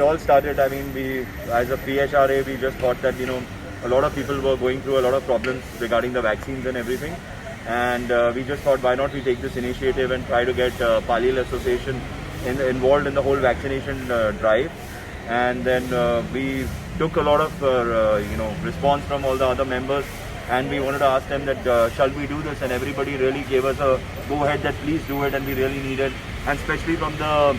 it all started, I mean, we, as a PHRA, we just thought that, a lot of people were going through a lot of problems regarding the vaccines and everything. And we just thought, why not we take this initiative and try to get Palil Association involved in the whole vaccination drive. And then we took a lot of, response from all the other members. And we wanted to ask them that, shall we do this? And everybody really gave us a go-ahead that please do it, and we really need it. And especially from the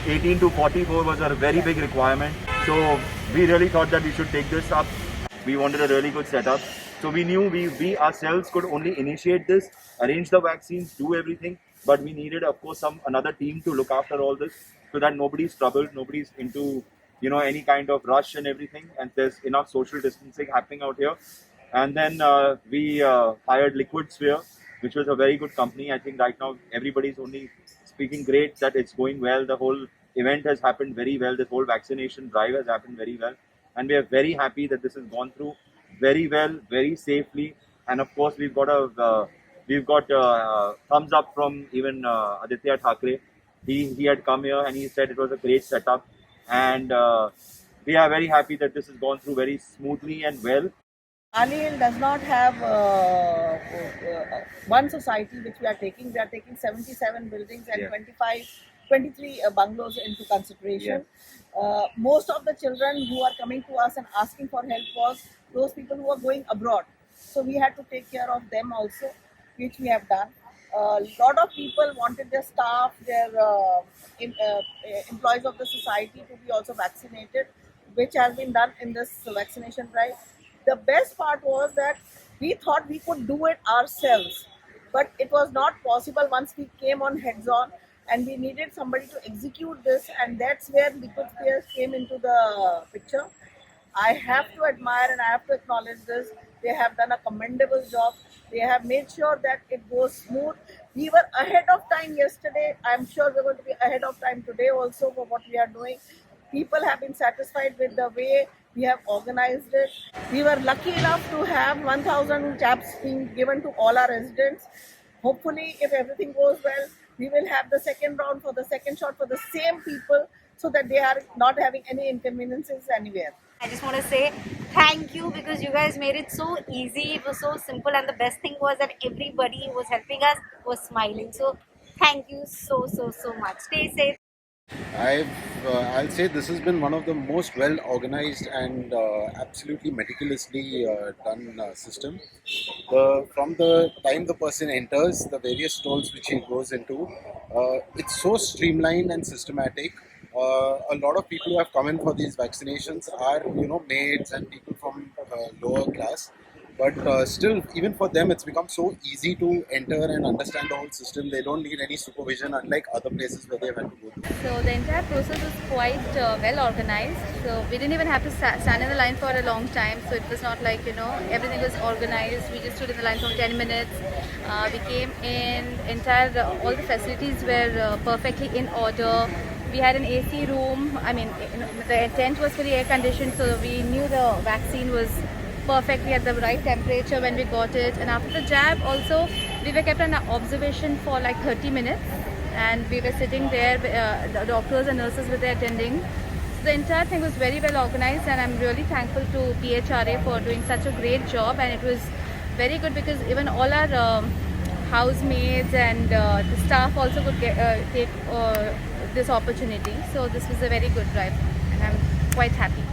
18 to 44 was a very big requirement. So we really thought that we should take this up. We wanted a really good setup. So we knew we ourselves could only initiate this, arrange the vaccines, do everything. But we needed, of course, another team to look after all this so that nobody's troubled, nobody's into, any kind of rush and everything. And there's enough social distancing happening out here. And then we hired Liquid Sphere, which was a very good company. I think right now everybody's only speaking great that it's going well. The whole event has happened very well. This whole vaccination drive has happened very well. And we are very happy that this has gone through very well, very safely. And of course, we've got thumbs up from even Aditya Thackeray. He had come here and he said it was a great setup. And we are very happy that this has gone through very smoothly and well. Palil does not have one society which we are taking. We are taking 77 buildings and 23 bungalows into consideration. Most of the children who are coming to us and asking for help was those people who are going abroad. So we had to take care of them also, which we have done. A lot of people wanted their staff, their employees of the society to be also vaccinated, which has been done in this vaccination drive. The best part was that we thought we could do it ourselves, but it was not possible once we came on heads on, and we needed somebody to execute this, and that's where Liquid Sphere came into the picture. I have to admire and I have to acknowledge this. They have done a commendable job. They have made sure that it goes smooth. We were ahead of time yesterday. I'm sure we're going to be ahead of time today also for what we are doing. People have been satisfied with the way we have organized it. We were lucky enough to have 1,000 jabs being given to all our residents. Hopefully, if everything goes well, we will have the second round for the second shot for the same people so that they are not having any inconveniences anywhere. I just want to say thank you because you guys made it so easy, it was so simple, and the best thing was that everybody who was helping us was smiling. So thank you so much. Stay safe. I'll say this has been one of the most well organized and absolutely meticulously done system. From the time the person enters, the various stalls which he goes into, it's so streamlined and systematic. A lot of people who have come in for these vaccinations are, maids and people from lower class. But still, even for them, it's become so easy to enter and understand the whole system. They don't need any supervision, unlike other places where they've had to go through. So the entire process was quite well organized. So we didn't even have to stand in the line for a long time. So it was not like, everything was organized. We just stood in the line for 10 minutes. We came in, all the facilities were perfectly in order. We had an AC room. I mean, the tent was fully air conditioned, so we knew the vaccine was perfectly at the right temperature when we got it. And after the jab also, we were kept under observation for like 30 minutes, and we were sitting there, the doctors and nurses were there attending. So the entire thing was very well organized, and I'm really thankful to PHRA for doing such a great job. And it was very good because even all our housemaids and the staff also could take this opportunity. So this was a very good drive, and I'm quite happy.